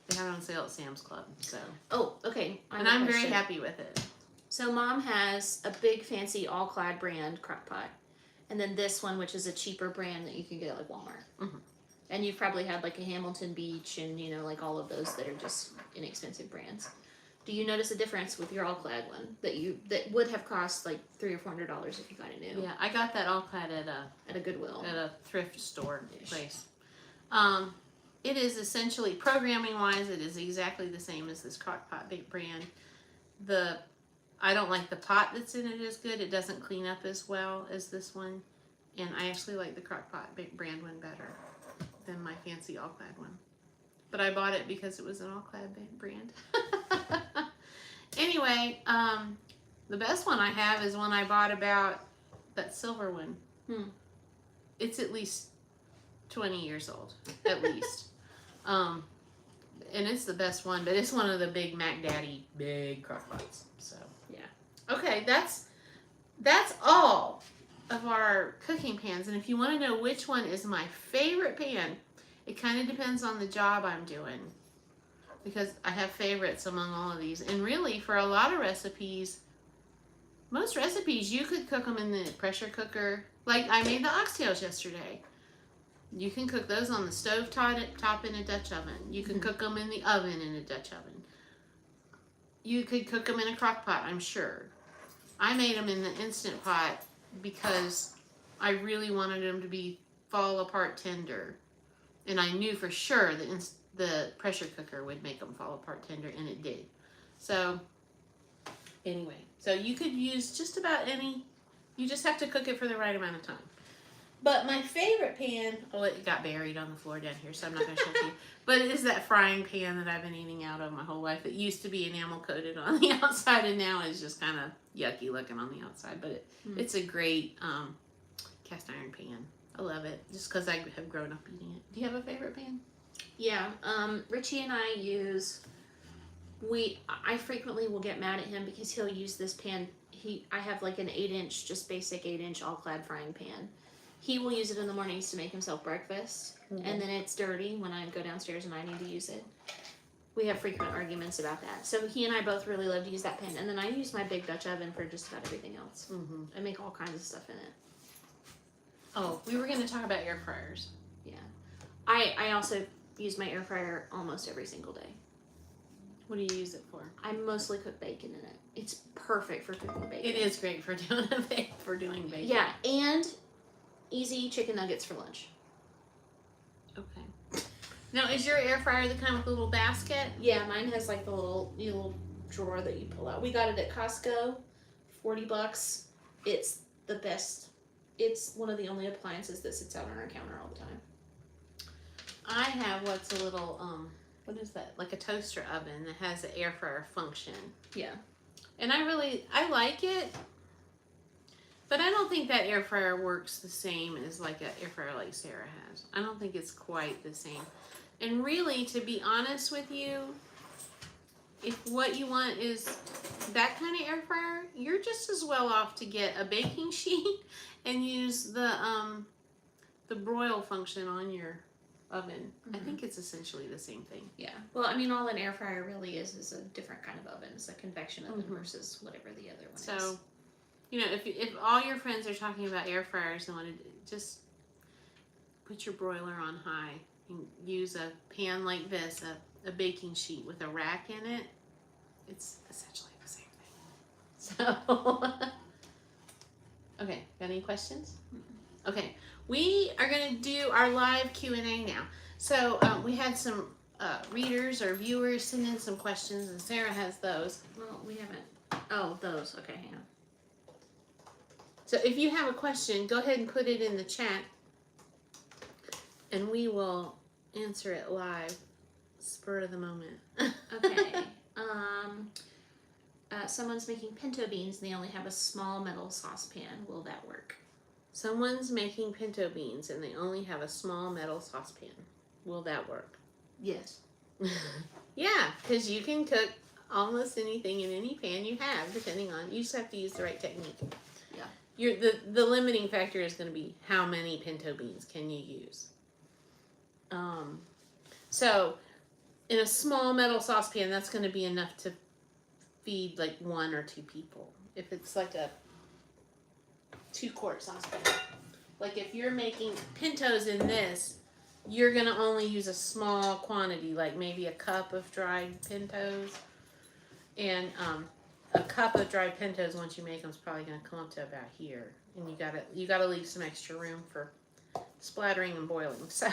they have it on sale at Sam's Club. So. Oh, okay. And I'm very happy with it. So Mom has a big fancy all-clad brand crock pot, and then this one, which is a cheaper brand that you can get at like Walmart. Mm-hmm. And you've probably had like a Hamilton Beach and, you know, like all of those that are just inexpensive brands. Do you notice a difference with your all-clad one that would have cost like $300 or $400 if you got it new? Yeah, I got that all-clad at a Goodwill, at a thrift store place. It is essentially, programming-wise, it is exactly the same as this crockpot brand. I don't like the pot that's in it as good. It doesn't clean up as well as this one, and I actually like the crockpot brand one better than my fancy all-clad one. But I bought it because it was an all-clad brand. Anyway, the best one I have is one I bought about, that silver one. It's at least 20 years old, at least. And it's the best one, but it's one of the big Mac Daddy big crock pots. So yeah. Okay, that's all of our cooking pans. And if you want to know which one is my favorite pan, it kind of depends on the job I'm doing, because I have favorites among all of these. And really, for a lot of recipes, most recipes, you could cook them in the pressure cooker. Like I made the oxtails yesterday. You can cook those on the stove top in a Dutch oven. You can cook them in the oven in a Dutch oven. You could cook them in a crock pot, I'm sure. I made them in the Instant Pot because I really wanted them to fall apart tender. And I knew for sure the pressure cooker would make them fall apart tender, and it did. So anyway, so you could use just about any, you just have to cook it for the right amount of time. But my favorite pan, oh, it got buried on the floor down here, so I'm not going to show it to you. But it is that frying pan that I've been eating out of my whole life. It used to be enamel coated on the outside, and now it's just kind of yucky looking on the outside. But it's a great cast iron pan. I love it, just because I have grown up eating it. Do you have a favorite pan? Yeah, Richie and I use, I frequently will get mad at him because he'll use this pan. I have like an 8-inch, just basic 8-inch all-clad frying pan. He will use it in the mornings to make himself breakfast, and then it's dirty when I go downstairs and I need to use it. We have frequent arguments about that. So he and I both really love to use that pan, and then I use my big Dutch oven for just about everything else. I make all kinds of stuff in it. Oh, we were going to talk about air fryers. Yeah, I also use my air fryer almost every single day. What do you use it for? I mostly cook bacon in it. It's perfect for cooking bacon. It is great for doing bacon. Yeah, and easy chicken nuggets for lunch. Okay. Now, is your air fryer the kind with a little basket? Yeah, mine has like the little drawer that you pull out. We got it at Costco, $40. It's the best. It's one of the only appliances that sits out on our counter all the time. I have what's a little what is that? Like a toaster oven that has an air fryer function. Yeah. And I like it, but I don't think that air fryer works the same as like an air fryer like Sarah has. I don't think it's quite the same. And really, to be honest with you, if what you want is that kind of air fryer, you're just as well off to get a baking sheet and use the broil function on your oven. I think it's essentially the same thing. Yeah. Well, I mean, all an air fryer really is a different kind of oven. It's a convection oven versus whatever the other one is. So, you know, if all your friends are talking about air fryers and want to just put your broiler on high and use a pan like this, a baking sheet with a rack in it, it's essentially the same thing. So, okay, got any questions? Okay, we are going to do our live Q&A now. So we had some readers or viewers send in some questions, and Sarah has those. Well, we haven't. Oh, those. Okay, hang on. So if you have a question, go ahead and put it in the chat, and we will answer it live, spur of the moment. Okay. Someone's making pinto beans and they only have a small metal saucepan. Will that work? Someone's making pinto beans and they only have a small metal saucepan. Will that work? Yes. Yeah, because you can cook almost anything in any pan you have, depending on, you just have to use the right technique. Yeah. The limiting factor is going to be how many pinto beans can you use. So in a small metal saucepan, that's going to be enough to feed like 1 or 2 people. If it's like a 2-quart saucepan. Like if you're making pintos in this, you're going to only use a small quantity, like maybe a cup of dried pintos. And a cup of dried pintos, once you make them, is probably going to come up to about here. And you gotta leave some extra room for splattering and boiling. So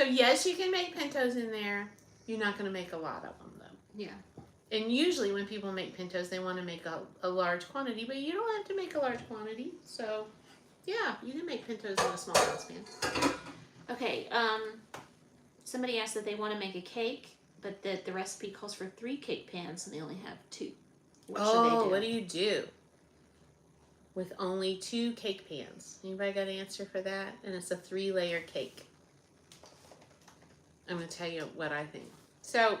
yes, you can make pintos in there. You're not going to make a lot of them though. Yeah. And usually when people make pintos, they want to make a large quantity, but you don't have to make a large quantity. So yeah, you can make pintos in a small saucepan. Okay, somebody asked that they want to make a cake, but that the recipe calls for 3 cake pans and they only have 2. What should they do? What do you do with only 2 cake pans? Anybody got an answer for that? And it's a 3-layer cake. I'm going to tell you what I think. So,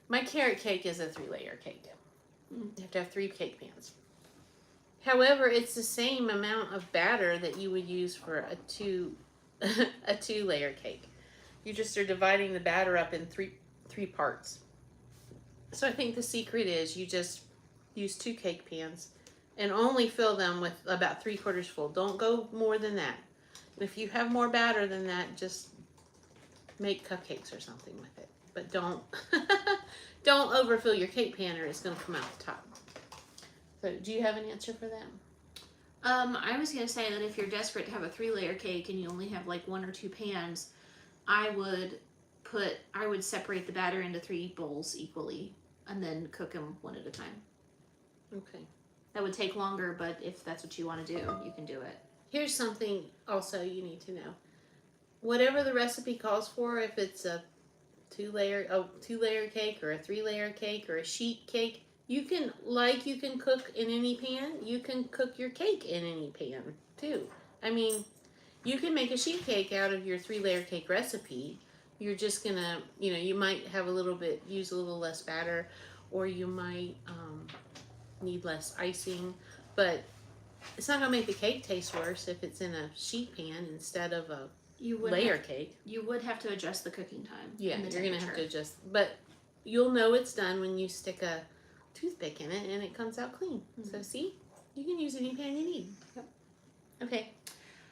my carrot cake is a 3-layer cake. You have to have 3 cake pans. However, it's the same amount of batter that you would use for a 2-layer cake. You just are dividing the batter up in three parts. So I think the secret is you just use 2 cake pans and only fill them with about 3/4 full. Don't go more than that. And if you have more batter than that, just make cupcakes or something with it. But don't don't overfill your cake pan or it's going to come out the top. So do you have an answer for that? I was going to say that if you're desperate to have a 3-layer cake and you only have like 1 or 2 pans, I would separate the batter into 3 bowls equally and then cook them one at a time. Okay. That would take longer, but if that's what you want to do, you can do it. Here's something also you need to know. Whatever the recipe calls for, if it's a two-layer cake or a 3-layer cake or a sheet cake, you can cook in any pan, you can cook your cake in any pan too. I mean, you can make a sheet cake out of your 3-layer cake recipe. You're just gonna, you might have use a little less batter, or you might need less icing, but it's not gonna make the cake taste worse if it's in a sheet pan instead of a layer cake. You would have to adjust the cooking time. Yeah, and the you're gonna have to temperature. adjust, but you'll know it's done when you stick a toothpick in it and it comes out clean. So see, you can use any pan you need. Yep. Okay.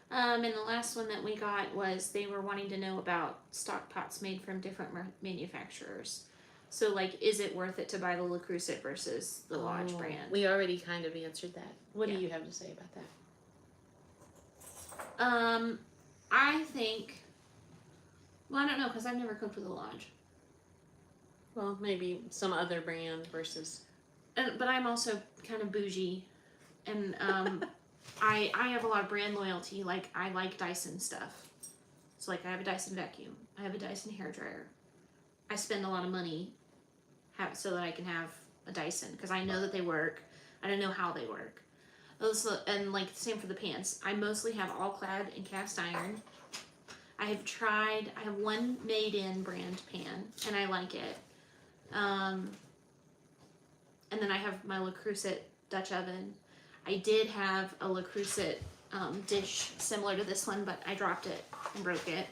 And the last one that we got was they were wanting to know about stock pots made from different manufacturers. So, like, is it worth it to buy the Le Creuset versus the Lodge brand? We already kind of answered that. What Yeah. do you have to say about that? I think. Well, I don't know because I've never cooked with a Lodge. Well, maybe some other brand versus. But I'm also kind of bougie, and I have a lot of brand loyalty. Like, I like Dyson stuff. So, like, I have a Dyson vacuum. I have a Dyson hairdryer. I spend a lot of money so that I can have a Dyson because I know that they work. I don't know how they work. And, like, same for the pans. I mostly have all clad and cast iron. I have one Made In brand pan, and I like it. And then I have my Le Creuset Dutch oven. I did have a Le Creuset dish similar to this one, but I dropped it and broke it.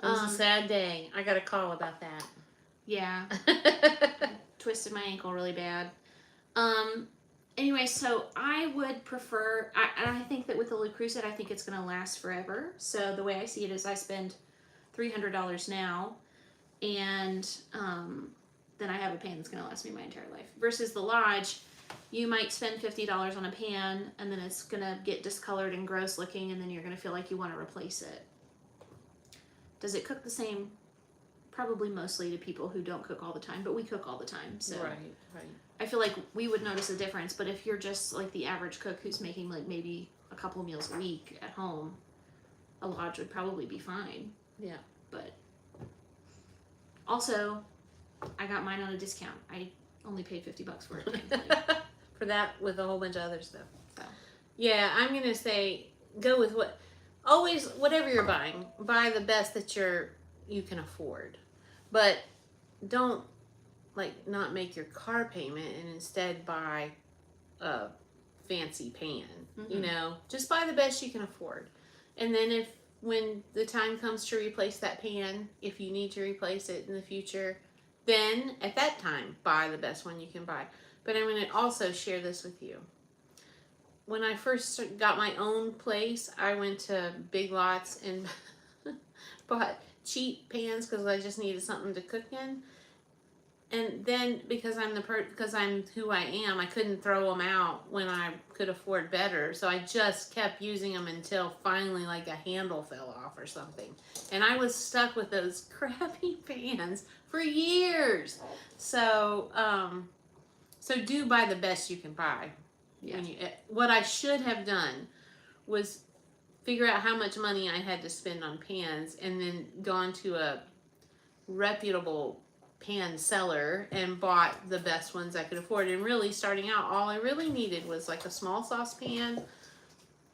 It was a sad day. I got a call about that. Yeah. Twisted my ankle really bad. Anyway, so I would prefer, I think that with the Le Creuset, I think it's going to last forever. So the way I see it is I spend $300 now, and then I have a pan that's going to last me my entire life. Versus the Lodge, you might spend $50 on a pan, and then it's going to get discolored and gross looking, and then you're going to feel like you want to replace it. Does it cook the same? Probably mostly to people who don't cook all the time, but we cook all the time. So Right. I feel like we would notice a difference, but if you're just like the average cook who's making like maybe a couple meals a week at home, a Lodge would probably be fine. Yeah. But also, I got mine on a discount. I only paid $50 for it. For that with a whole bunch of other stuff. So. Yeah, I'm going to say go with whatever you're buying, buy the best that you can afford. But don't not make your car payment and instead buy a fancy pan. Mm-hmm. Just buy the best you can afford. And then when the time comes to replace that pan, if you need to replace it in the future, then at that time buy the best one you can buy. But I'm going to also share this with you. When I first got my own place, I went to Big Lots and bought cheap pans because I just needed something to cook in. And then because I'm who I am, I couldn't throw them out when I could afford better. So I just kept using them until finally like a handle fell off or something. And I was stuck with those crappy pans for years. So do buy the best you can buy. Yeah. What I should have done was figure out how much money I had to spend on pans and then gone to a reputable pan seller and bought the best ones I could afford. And really, starting out, all I really needed was like a small saucepan,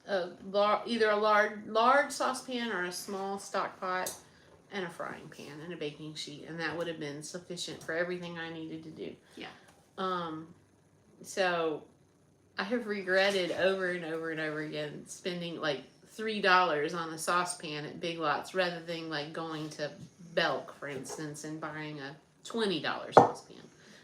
either a large saucepan or a small stock pot, and a frying pan and a baking sheet, and that would have been sufficient for everything I needed to do. Yeah. So I have regretted over and over and over again spending like $3 on a saucepan at Big Lots rather than like going to Belk, for instance, and buying a $20 saucepan,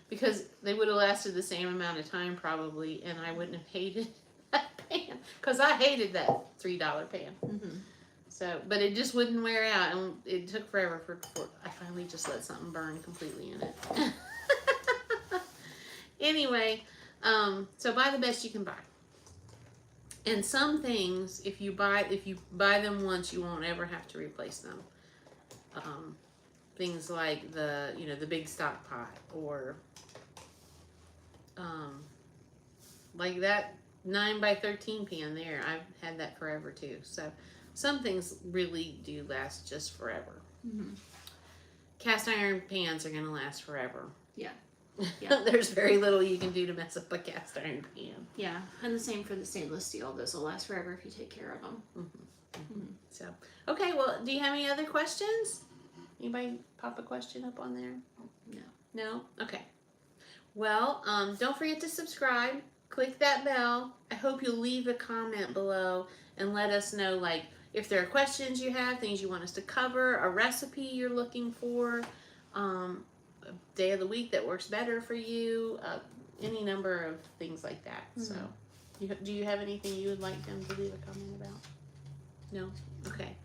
because they would have lasted the same amount of time probably, and I wouldn't have hated that pan because I hated that $3 pan. Mm-hmm. So, but it just wouldn't wear out, and it took forever for I finally just let something burn completely in it. Anyway, so buy the best you can buy. And some things, if you buy them once, you won't ever have to replace them. Things like the big stock pot, or like that 9x13 pan there. I've had that forever too. So some things really do last just forever. Mm-hmm. Cast iron pans are going to last forever. Yeah. Yeah. There's very little you can do to mess up a cast iron pan. Yeah, and the same for the stainless steel. Those will last forever if you take care of them. Mm-hmm. Mm-hmm. So, okay, well, do you have any other questions? Anybody pop a question up on there? No. No? Okay. Well, don't forget to subscribe. Click that bell. I hope you'll leave a comment below and let us know, like, if there are questions you have, things you want us to cover, a recipe you're looking for, a day of the week that works better for you, any number of things like that. Mm-hmm. So, do you have anything you would like them to leave a comment about? No? Okay.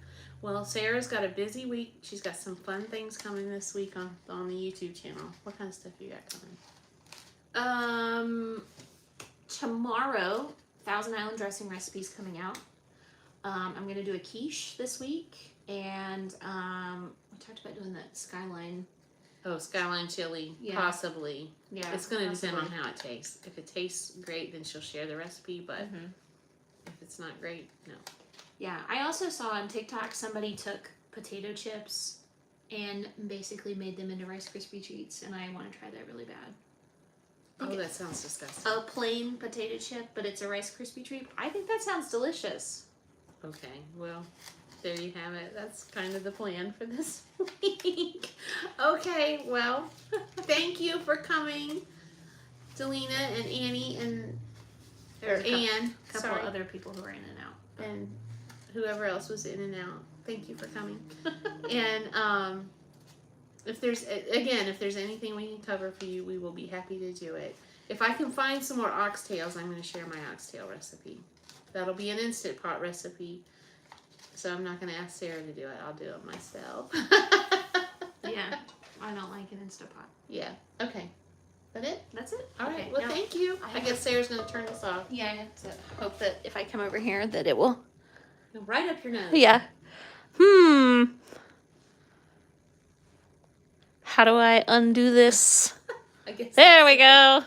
Well, Sarah's got a busy week. She's got some fun things coming this week on the YouTube channel. What kind of stuff you got coming? Tomorrow, Thousand Island dressing recipes coming out. I'm going to do a quiche this week, and we talked about doing that skyline. Oh, skyline chili, yeah. Possibly. Yeah, it's going to depend on how it tastes. If it tastes great, then she'll share the recipe, but if it's not great, no. Yeah, I also saw on TikTok somebody took potato chips and basically made them into Rice Krispie treats, and I want to try that really bad. Oh, that sounds disgusting. A plain potato chip, but it's a Rice Krispie treat. I think that sounds delicious. Okay, well, there you have it. That's kind of the plan for this week. Okay, well, thank you for coming, Delina and Annie and Anne. A couple other people who are in and out. And whoever else was in and out. Thank you for coming. And if there's anything we can cover for you, we will be happy to do it. If I can find some more oxtails, I'm going to share my oxtail recipe. That'll be an Instant Pot recipe. So I'm not going to ask Sarah to do it. I'll do it myself. Yeah, I don't like an Instant Pot. Yeah. Okay. That it? That's it. All right. Okay, Well, thank you. I guess Sarah's going to turn this off. Yeah, I have to hope that if I come over here that it will. Right up your nose. Yeah. How do I undo this? I guess There we go.